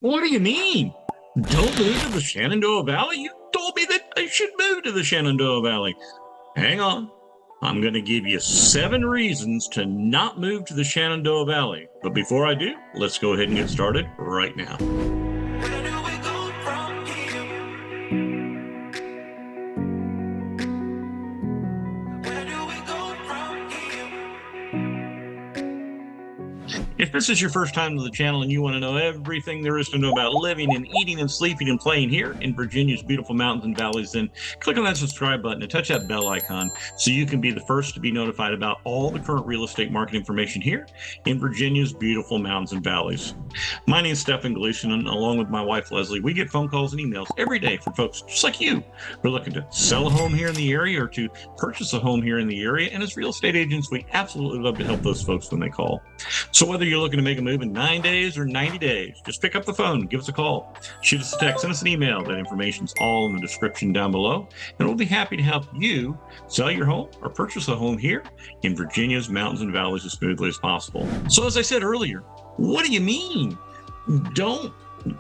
What do you mean? Don't move to the Shenandoah Valley? You told me that I should move to the Shenandoah Valley. Hang on. I'm going to give you 7 reasons to not move to the Shenandoah Valley. But before I do, let's go ahead and get started right now. Where do we go from here? Where do we go from here? If this is your first time to the channel and you want to know everything there is to know about living and eating and sleeping and playing here in Virginia's beautiful mountains and valleys, then click on that subscribe button and touch that bell icon so you can be the first to be notified about all the current real estate market information here in Virginia's beautiful mountains and valleys. My name is Stephen Gleason, and along with my wife Leslie, we get phone calls and emails every day from folks just like you who are looking to sell a home here in the area or to purchase a home here in the area. And as real estate agents, we absolutely love to help those folks when they call. So whether you're looking to make a move in 9 days or 90 days, just pick up the phone, give us a call, shoot us a text, send us an email. That information's all in the description down below, and we'll be happy to help you sell your home or purchase a home here in Virginia's mountains and valleys as smoothly as possible. So as I said earlier, what do you mean? Don't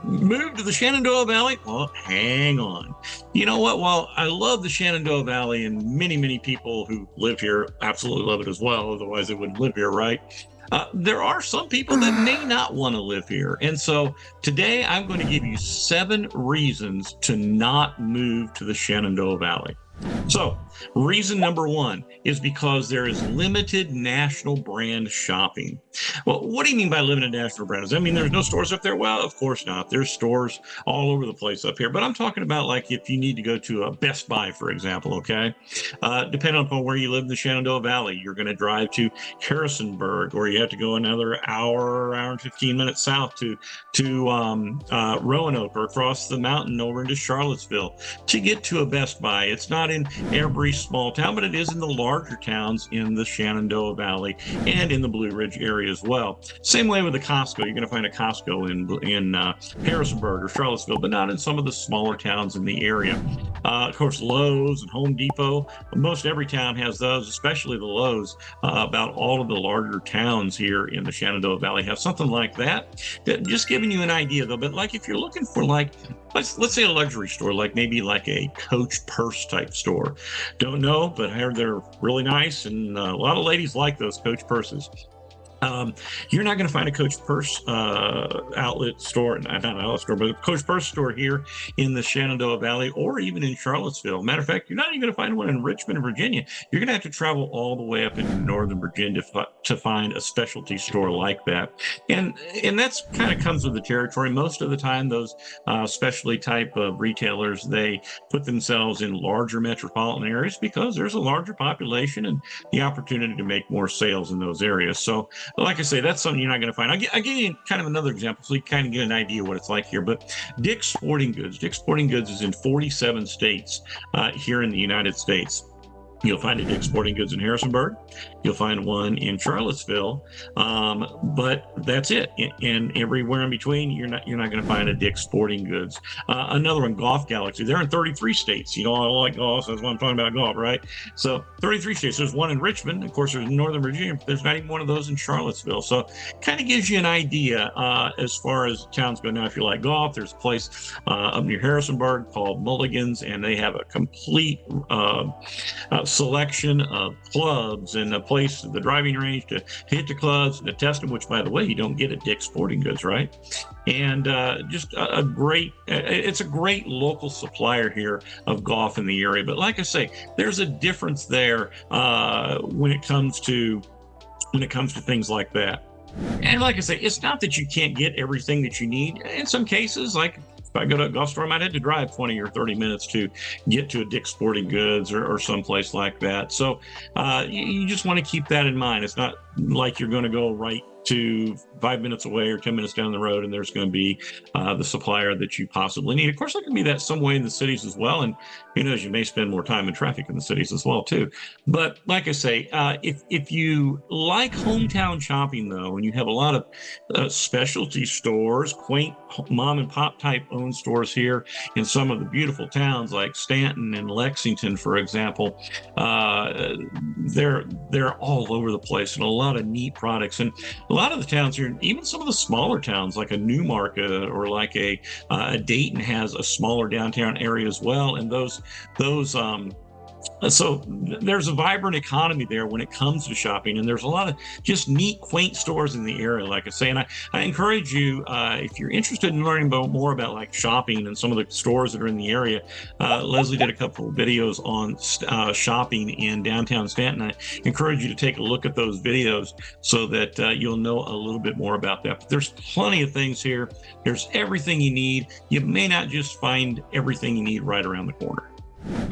move to the Shenandoah Valley? Well, hang on. You know what? While I love the Shenandoah Valley, and many people who live here absolutely love it as well, otherwise they wouldn't live here, right? There are some people that may not want to live here. And so today I'm going to give you 7 reasons to not move to the Shenandoah Valley. So reason number 1 is because there is limited national brand shopping. Well, what do you mean by limited national brand? Does that mean there's no stores up there? Well, of course not. There's stores all over the place up here, but I'm talking about like if you need to go to a Best Buy, for example, okay? Depending upon where you live in the Shenandoah Valley, you're going to drive to Harrisonburg, or you have to go another hour and 15 minutes south to Roanoke, or across the mountain over into Charlottesville to get to a Best Buy. It's not in every small town, but it is in the larger towns in the Shenandoah Valley and in the Blue Ridge area as well. Same way with the Costco. You're going to find a Costco in Harrisonburg or Charlottesville, but not in some of the smaller towns in the area. Of course, Lowe's and Home Depot. Most every town has those, especially the Lowe's. About all of the larger towns here in the Shenandoah Valley have something like that. Just giving you an idea, though. But like if you're looking for like, let's say a luxury store, like maybe like a Coach purse type store. Don't know, but I heard they're really nice, and a lot of ladies like those Coach purses. You're not going to find a Coach purse outlet store, not an outlet store, but a Coach purse store here in the Shenandoah Valley or even in Charlottesville. Matter of fact, you're not even going to find one in Richmond, Virginia. You're going to have to travel all the way up into northern Virginia to find a specialty store like that. And that's kind of comes with the territory. Most of the time, those specialty type of retailers, they put themselves in larger metropolitan areas because there's a larger population and the opportunity to make more sales in those areas. So like I say, that's something you're not going to find. I'll give you kind of another example so you kind of get an idea what it's like here. But Dick's Sporting Goods. Dick's Sporting Goods is in 47 states here in the United States. You'll find a Dick's Sporting Goods in Harrisonburg. You'll find one in Charlottesville, but that's it. And everywhere in between, you're not going to find a Dick's Sporting Goods. Another one, Golf Galaxy. They're in 33 states. You know, I like golf, so that's why I'm talking about golf, right? So 33 states. There's one in Richmond. Of course, there's in Northern Virginia. But there's not even one of those in Charlottesville. So kind of gives you an idea as far as towns go. Now, if you like golf, there's a place up near Harrisonburg called Mulligan's, and they have a complete selection of clubs and a place, the driving range to hit the clubs and to test them, which by the way, you don't get at Dick's Sporting Goods, right? And just it's a great local supplier here of golf in the area. But like I say, there's a difference there when it comes to things like that. And like I say, it's not that you can't get everything that you need. In some cases, like if I go to a golf store, I might have to drive 20 or 30 minutes to get to a Dick's Sporting Goods or someplace like that. So you just want to keep that in mind. It's not like you're going to go right to 5 minutes away or 10 minutes down the road and there's going to be the supplier that you possibly need. Of course, there can be that some way in the cities as well. And who knows, you may spend more time in traffic in the cities as well, too. But like I say, if you like hometown shopping, though, and you have a lot of specialty stores, quaint mom and pop type owned stores here in some of the beautiful towns like Stanton and Lexington, for example, they're all over the place, and a lot of neat products. And a lot of the towns here, even some of the smaller towns like a Newmarket or like a Dayton, has a smaller downtown area as well. And those so there's a vibrant economy there when it comes to shopping, and there's a lot of just neat, quaint stores in the area, like I say. And I encourage you, if you're interested in learning more about like shopping and some of the stores that are in the area, Leslie did a couple of videos on shopping in downtown Stanton. I encourage you to take a look at those videos so that you'll know a little bit more about that. But there's plenty of things here. There's everything you need. You may not just find everything you need right around the corner.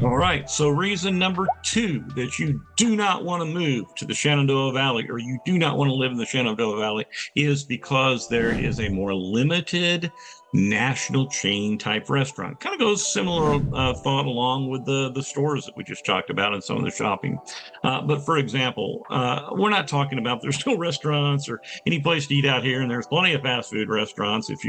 All right, so reason number 2 that you do not want to move to the Shenandoah Valley, or you do not want to live in the Shenandoah Valley, is because there is a more limited national chain type restaurant. Kind of goes similar thought along with the stores that we just talked about and some of the shopping. But for example, we're not talking about there's no restaurants or any place to eat out here, and there's plenty of fast food restaurants if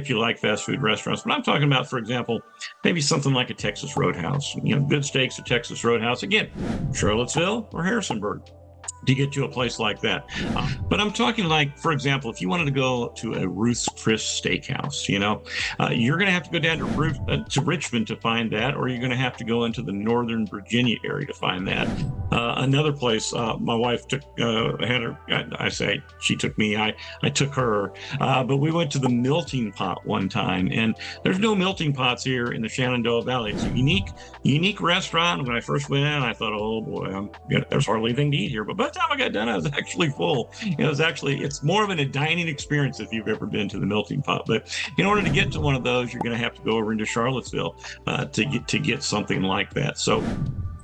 you like fast food restaurants. But I'm talking about, for example, maybe something like a Texas Roadhouse. Good steaks at Texas Roadhouse. Again, Charlottesville or Harrisonburg to get to a place like that. But I'm talking like, for example, if you wanted to go to a Ruth's Chris Steakhouse, you're going to have to go down to Richmond to find that, or you're going to have to go into the Northern Virginia area to find that. Another place, my wife took, she took me, I took her, but we went to the Melting Pot one time, and there's no melting pots here in the Shenandoah Valley. It's a unique restaurant. When I first went in, I thought, oh boy, there's hardly anything to eat here. But by the time I got done, I was actually full. It's more of a dining experience if you've ever been to the Melting Pot. But in order to get to one of those, you're going to have to go over into Charlottesville to get something like that. So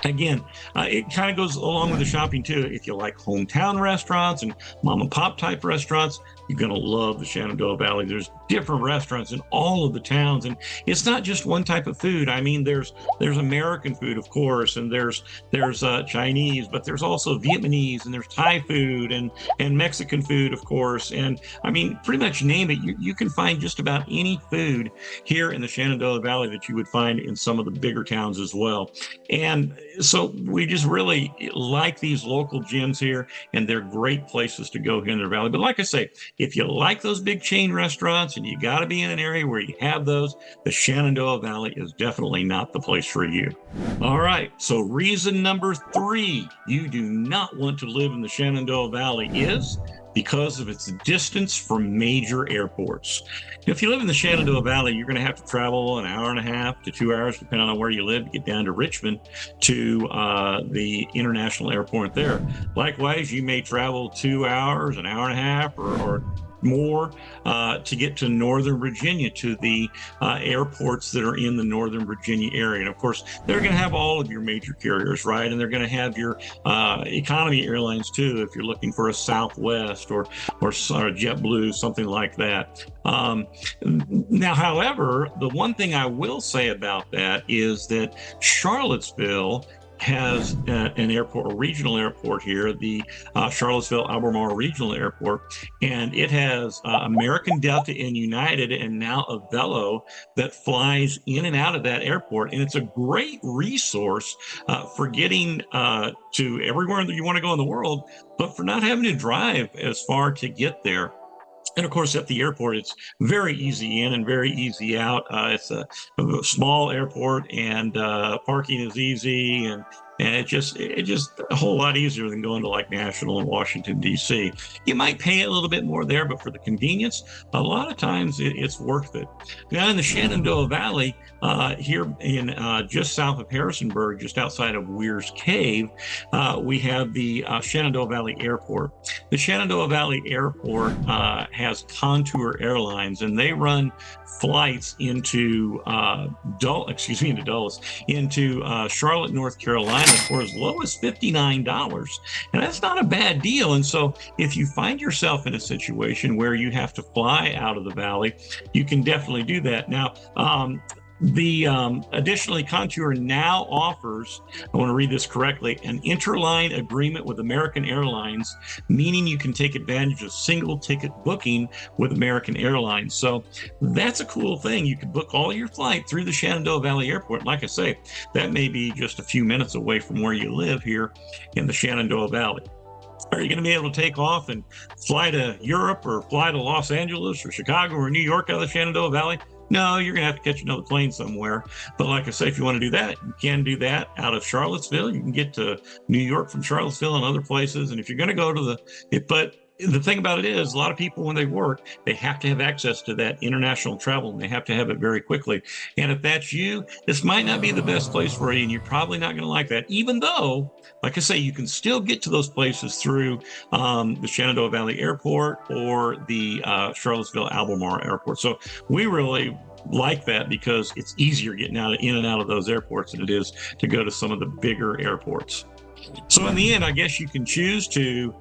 again, it kind of goes along with the shopping too. If you like hometown restaurants and mom and pop type restaurants, you're going to love the Shenandoah Valley. There's different restaurants in all of the towns, and it's not just one type of food. I mean, there's American food, of course, and there's Chinese, but there's also Vietnamese, and there's Thai food and Mexican food, of course. And I mean, pretty much name it, you can find just about any food here in the Shenandoah Valley that you would find in some of the bigger towns as well. And so we just really like these local gyms here, and they're great places to go here in the valley. But like I say, if you like those big chain restaurants and you got to be in an area where you have those, the Shenandoah Valley is definitely not the place for you. All right, so reason number 3 you do not want to live in the Shenandoah Valley is because of its distance from major airports. If you live in the Shenandoah Valley, you're going to have to travel an hour and a half to 2 hours, depending on where you live, to get down to Richmond to the international airport there. Likewise, you may travel 2 hours, an hour and a half, or more to get to Northern Virginia, to the airports that are in the Northern Virginia area. And of course, they're going to have all of your major carriers, right? And they're going to have your economy airlines too, if you're looking for a Southwest or JetBlue, something like that. Now, however, the one thing I will say about that is that Charlottesville has an airport, a regional airport here, the Charlottesville Albemarle Regional Airport, and it has American Delta and United, and now Avelo that flies in and out of that airport. And it's a great resource for getting to everywhere that you want to go in the world, but for not having to drive as far to get there. And of course, at the airport, it's very easy in and very easy out. It's a small airport, and parking is easy, and it's just a whole lot easier than going to like National and Washington, D.C. You might pay a little bit more there, but for the convenience, a lot of times it's worth it. Now, in the Shenandoah Valley, here in just south of Harrisonburg, just outside of Weir's Cave, we have the Shenandoah Valley Airport. The Shenandoah Valley Airport has Contour Airlines, and they run flights into Dulles, into Charlotte, North Carolina, for as low as $59. And that's not a bad deal. And so if you find yourself in a situation where you have to fly out of the valley, you can definitely do that. Now, Additionally, Contour now offers, I want to read this correctly, an interline agreement with American Airlines, meaning you can take advantage of single ticket booking with American Airlines. So that's a cool thing. You can book all your flight through the Shenandoah Valley Airport. Like I say, that may be just a few minutes away from where you live here in the Shenandoah Valley. Are you going to be able to take off and fly to Europe or fly to Los Angeles or Chicago or New York out of the Shenandoah Valley? No, you're going to have to catch another plane somewhere. But like I say, if you want to do that, you can do that out of Charlottesville. You can get to New York from Charlottesville and other places. And if you're going to go to but the thing about it is, a lot of people, when they work, they have to have access to that international travel, and they have to have it very quickly. And if that's you, this might not be the best place for you, and you're probably not going to like that, even though, like I say, you can still get to those places through the Shenandoah Valley Airport or the Charlottesville Albemarle Airport. So we really like that because it's easier getting in and out of those airports than it is to go to some of the bigger airports. So in the end, I guess you can choose to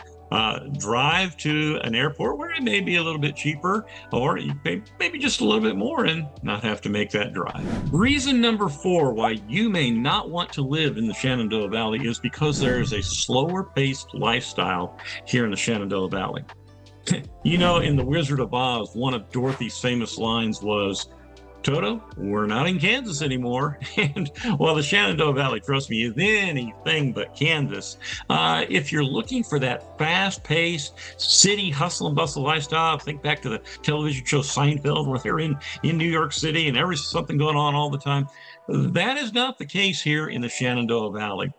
drive to an airport where it may be a little bit cheaper, or you pay maybe just a little bit more and not have to make that drive. Reason number 4 why you may not want to live in the Shenandoah Valley is because there is a slower paced lifestyle here in the Shenandoah Valley. You know, in The Wizard of Oz, one of Dorothy's famous lines was, "Toto, we're not in Kansas anymore." And while the Shenandoah Valley, trust me, is anything but Kansas, if you're looking for that fast-paced city hustle and bustle lifestyle, think back to the television show Seinfeld, where they're in New York City and there's something going on all the time. That is not the case here in the Shenandoah Valley.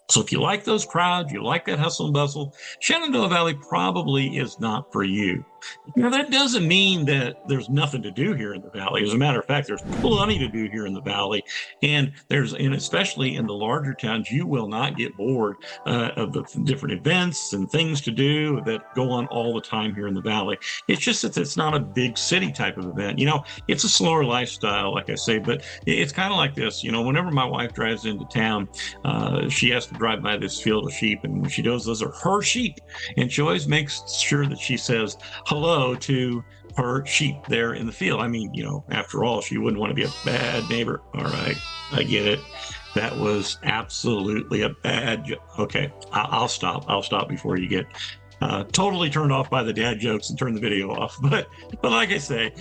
So if you like those crowds, you like that hustle and bustle, Shenandoah Valley probably is not for you. Now, that doesn't mean that there's nothing to do here in the valley. As a matter of fact, there's plenty to do here in the valley. And especially in the larger towns, you will not get bored of the different events and things to do that go on all the time here in the valley. It's just that it's not a big city type of event. You know, it's a slower lifestyle, like I say, but it's kind of like this. You know, whenever my wife drives into town, she has to drive by this field of sheep, and when she does, those are her sheep. And she always makes sure that she says hello to her sheep there in the field. I mean, you know, after all, she wouldn't want to be a bad neighbor. All right, I get it. That was absolutely a bad joke. Okay, I'll stop. I'll stop before you get totally turned off by the dad jokes and turn the video off. But like I say,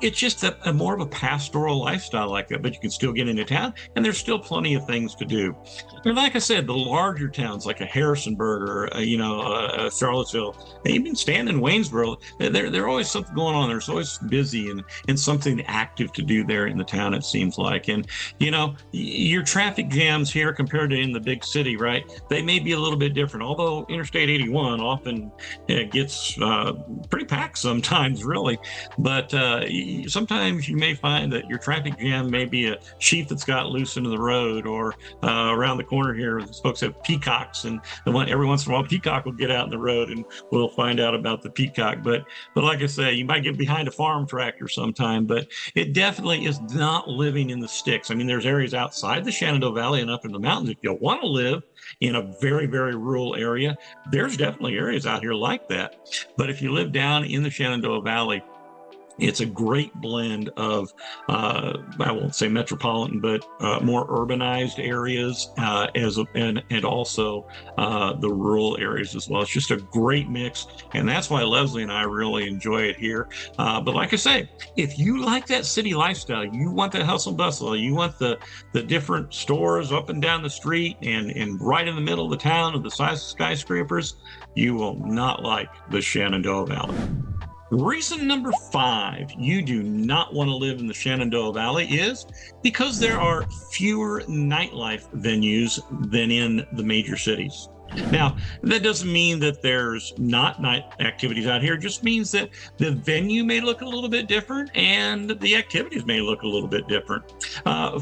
it's just a more of a pastoral lifestyle like that, but you can still get into town and there's still plenty of things to do. And like I said, the larger towns like a Harrisonburg or, Charlottesville, even Stanton and Waynesboro, there's always something going on. There's always busy and something active to do there in the town, it seems like. And, you know, your traffic jams here compared to in the big city, right? They may be a little bit different, although Interstate 81 often gets pretty packed sometimes, really. But sometimes you may find that your traffic jam may be a sheep that's got loose into the road, or around the corner here, folks have peacocks, and every once in a while, peacock will get out in the road, and we'll find out about the peacock. But like I say, you might get behind a farm tractor sometime, but it definitely is not living in the sticks. I mean, there's areas outside the Shenandoah Valley and up in the mountains. If you want to live in a very, very rural area, there's definitely areas out here like that. But if you live down in the Shenandoah Valley, it's a great blend of, I won't say metropolitan, but more urbanized areas, and also the rural areas as well. It's just a great mix, and that's why Leslie and I really enjoy it here. But like I say, if you like that city lifestyle, you want that hustle and bustle, you want the different stores up and down the street and right in the middle of the town of the size of skyscrapers, you will not like the Shenandoah Valley. Reason number 5 you do not want to live in the Shenandoah Valley is because there are fewer nightlife venues than in the major cities. Now, that doesn't mean that there's not night activities out here. It just means that the venue may look a little bit different and the activities may look a little bit different.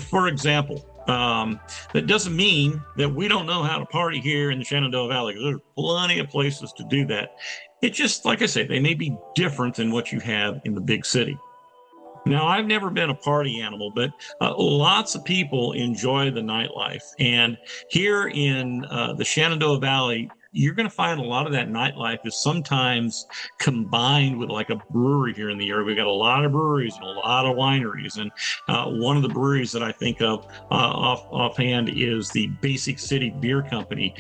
For example, that doesn't mean that we don't know how to party here in the Shenandoah Valley. There's plenty of places to do that. It's just, like I say, they may be different than what you have in the big city. Now, I've never been a party animal, but lots of people enjoy the nightlife. And here in the Shenandoah Valley, you're going to find a lot of that nightlife is sometimes combined with like a brewery here in the area. We've got a lot of breweries and a lot of wineries. And one of the breweries that I think of offhand is the Basic City Beer Company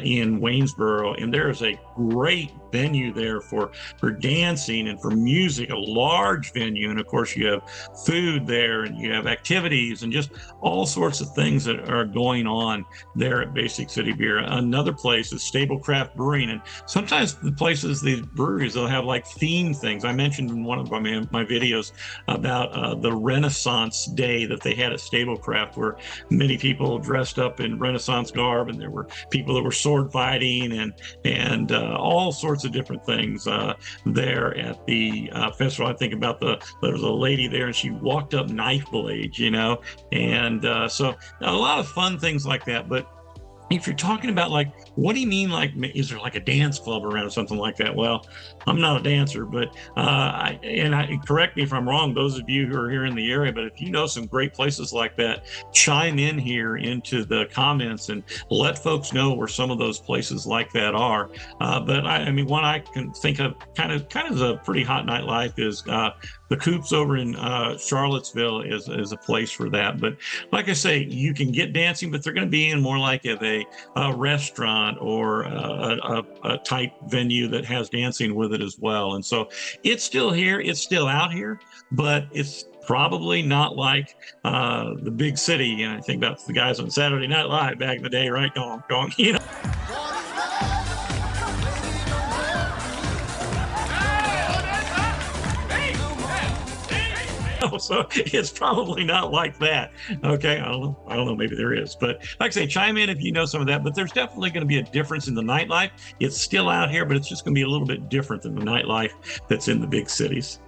in Waynesboro. And there is a great venue there for dancing and for music, a large venue. And of course, you have food there and you have activities and just all sorts of things that are going on there at Basic City Beer. Another place is Stablecraft Brewing. And sometimes the places, these breweries, they'll have like theme things. I mentioned in one of my videos about the Renaissance Day that they had at Stablecraft, where many people dressed up in Renaissance garb, and there were people that were sword fighting and all sorts of different things there at the festival. I think about there was a lady there and she walked up knife blades, and so a lot of fun things like that. But if you're talking about like, what do you mean? Like, is there like a dance club around or something like that? Well, I'm not a dancer, but correct me if I'm wrong, those of you who are here in the area, but if you know some great places like that, chime in here into the comments and let folks know where some of those places like that are. But I mean, one I can think of kind of a pretty hot nightlife is the Coops over in Charlottesville is a place for that. But like I say, you can get dancing, but they're going to be in more like of a restaurant or a type venue that has dancing with it as well. And so it's still here, it's still out here, but it's probably not like the big city. And I think about the guys on Saturday Night Live back in the day, right? Going. So it's probably not like that. Okay, I don't know. Maybe there is, but like I say, chime in if you know some of that. But there's definitely going to be a difference in the nightlife. It's still out here, but it's just going to be a little bit different than the nightlife that's in the big cities.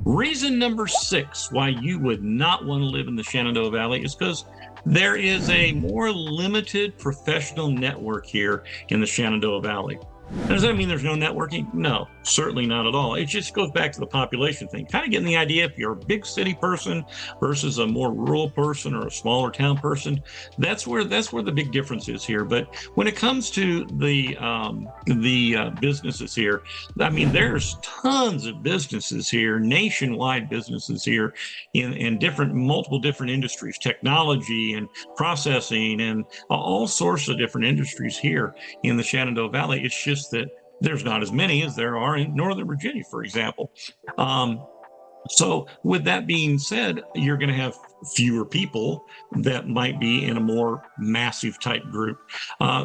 Reason number 6 why you would not want to live in the Shenandoah Valley is because there is a more limited professional network here in the Shenandoah Valley. Does that mean there's no networking? No, certainly not at all. It just goes back to the population thing. Kind of getting the idea, if you're a big city person versus a more rural person or a smaller town person, that's where the big difference is here. But when it comes to the businesses here, I mean, there's tons of businesses here, nationwide businesses here in multiple different industries, technology and processing and all sorts of different industries here in the Shenandoah Valley. It's just that there's not as many as there are in Northern Virginia, for example. So with that being said, you're going to have fewer people that might be in a more massive type group.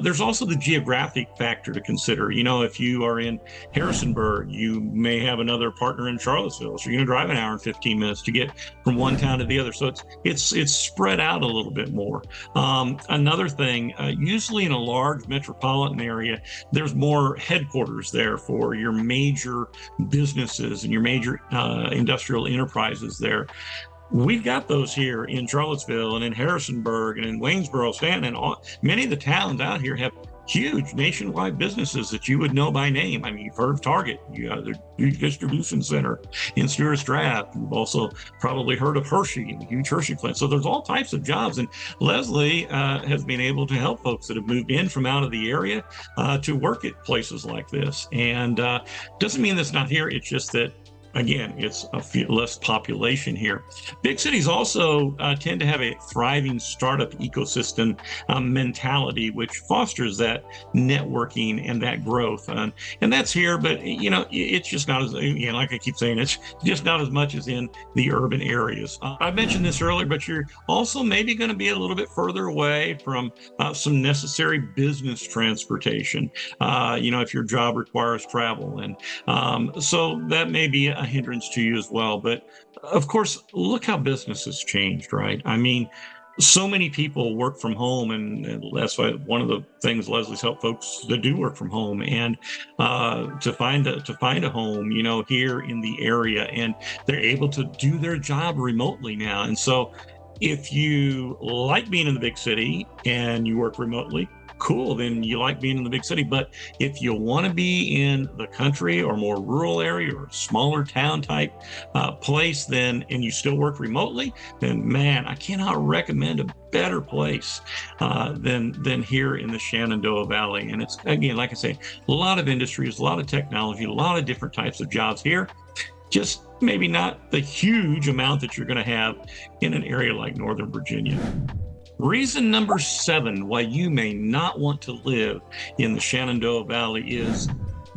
There's also the geographic factor to consider. If you are in Harrisonburg, you may have another partner in Charlottesville. So you're going to drive an hour and 15 minutes to get from one town to the other. So it's spread out a little bit more. Another thing, usually in a large metropolitan area, there's more headquarters there for your major businesses and your major industrial enterprises there. We've got those here in Charlottesville and in Harrisonburg and in Waynesboro, Stanton, and many of the towns out here have huge nationwide businesses that you would know by name. I mean, you've heard of Target, you got the huge distribution center in Stewart's Draft. You've also probably heard of Hershey, the huge Hershey plant. So there's all types of jobs. And Leslie has been able to help folks that have moved in from out of the area to work at places like this. And doesn't mean that's not here. It's just that, again, it's less population here. Big cities also tend to have a thriving startup ecosystem mentality, which fosters that networking and that growth. And that's here, but it's just not as, like I keep saying, it's just not as much as in the urban areas. I mentioned this earlier, but you're also maybe going to be a little bit further away from some necessary business transportation, if your job requires travel. And so that may be a hindrance to you as well. But of course, look how business has changed, right? I mean, so many people work from home, and that's why one of the things Leslie's helped folks that do work from home and to find a home, here in the area, and they're able to do their job remotely now. And so if you like being in the big city and you work remotely, cool, then you like being in the big city. But if you want to be in the country or more rural area or smaller town type place, then and you still work remotely, then man, I cannot recommend a better place than here in the Shenandoah Valley. And it's, again, like I say, a lot of industries, a lot of technology, a lot of different types of jobs here. Just maybe not the huge amount that you're going to have in an area like Northern Virginia. Reason number 7 why you may not want to live in the Shenandoah Valley is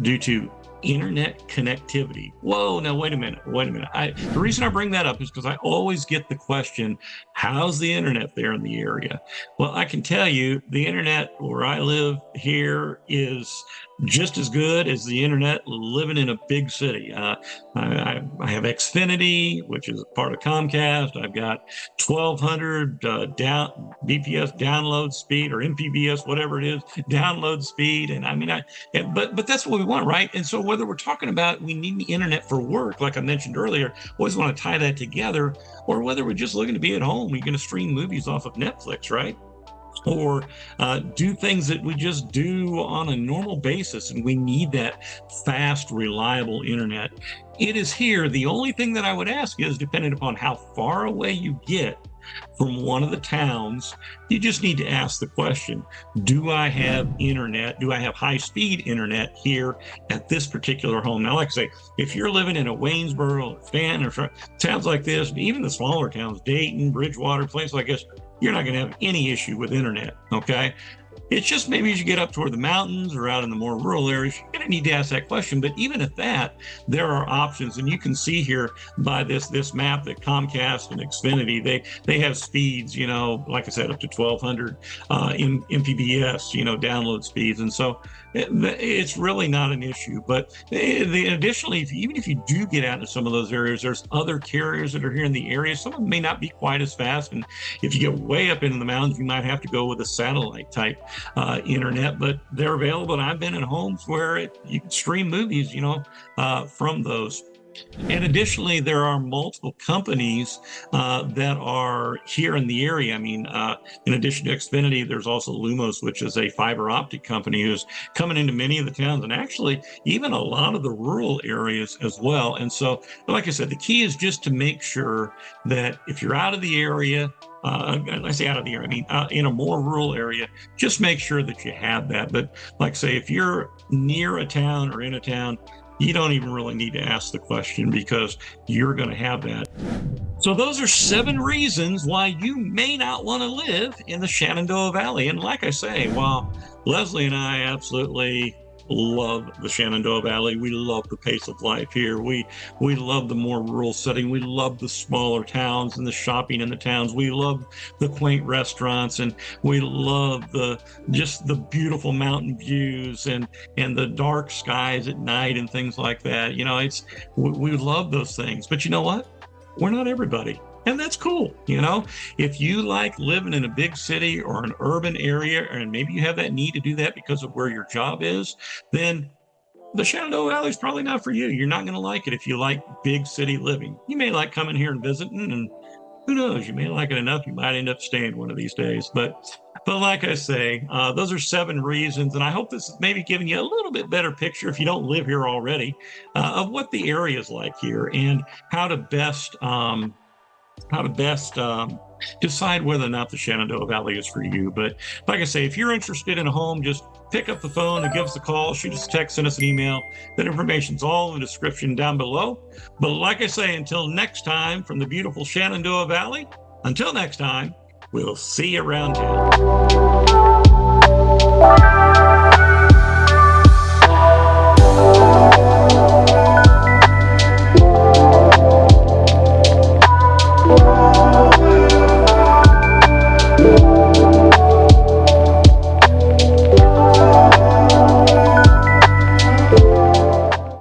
due to internet connectivity. Whoa, now wait a minute. The reason I bring that up is because I always get the question, how's the internet there in the area? Well, I can tell you the internet where I live here is just as good as the internet living in a big city. I have Xfinity, which is part of Comcast. I've got 1200 BPS download speed, or MPBS, whatever it is, download speed. And I mean, but that's what we want, right? And so whether we're talking about we need the internet for work, like I mentioned earlier, always want to tie that together, or whether we're just looking to be at home, we're going to stream movies off of Netflix, right? Or do things that we just do on a normal basis, and we need that fast, reliable internet. It is here. The only thing that I would ask is, depending upon how far away you get from one of the towns, you just need to ask the question, do I have internet? Do I have high-speed internet here at this particular home? Now, like I say, if you're living in a Waynesboro, or Stanton, or towns like this, even the smaller towns, Dayton, Bridgewater, places like this, you're not going to have any issue with internet, okay? It's just maybe as you get up toward the mountains or out in the more rural areas, you're going to need to ask that question. But even at that, there are options. And you can see here by this map that Comcast and Xfinity, they have speeds, like I said, up to 1200 MPBS, download speeds. And so it's really not an issue. But additionally, even if you do get out into some of those areas, there's other carriers that are here in the area. Some of them may not be quite as fast. And if you get way up into the mountains, you might have to go with a satellite type internet, but they're available. And I've been in homes where you can stream movies, from those. And additionally, there are multiple companies that are here in the area. I mean, in addition to Xfinity, there's also Lumos, which is a fiber optic company who's coming into many of the towns, and actually even a lot of the rural areas as well. And so, like I said, the key is just to make sure that if you're out of the area, I say out of the area, I mean, in a more rural area, just make sure that you have that. But like I say, if you're near a town or in a town, you don't even really need to ask the question because you're going to have that. So those are 7 reasons why you may not want to live in the Shenandoah Valley. And like I say, while Leslie and I absolutely love the Shenandoah Valley, we love the pace of life here. We love the more rural setting. We love the smaller towns and the shopping in the towns. We love the quaint restaurants, and we love just the beautiful mountain views and the dark skies at night and things like that. We love those things. But you know what? We're not everybody. And that's cool. If you like living in a big city or an urban area, and maybe you have that need to do that because of where your job is, then the Shenandoah Valley is probably not for you. You're not going to like it if you like big city living. You may like coming here and visiting, and who knows, you may like it enough, you might end up staying one of these days. But like I say, those are 7 reasons, and I hope this is maybe giving you a little bit better picture, if you don't live here already, of what the area is like here and how to best decide whether or not the Shenandoah Valley is for you. But like I say, if you're interested in a home, just pick up the phone and give us a call, shoot us a text, send us an email. That information's all in the description down below. But like I say, until next time from the beautiful Shenandoah Valley, until next time, we'll see you around town.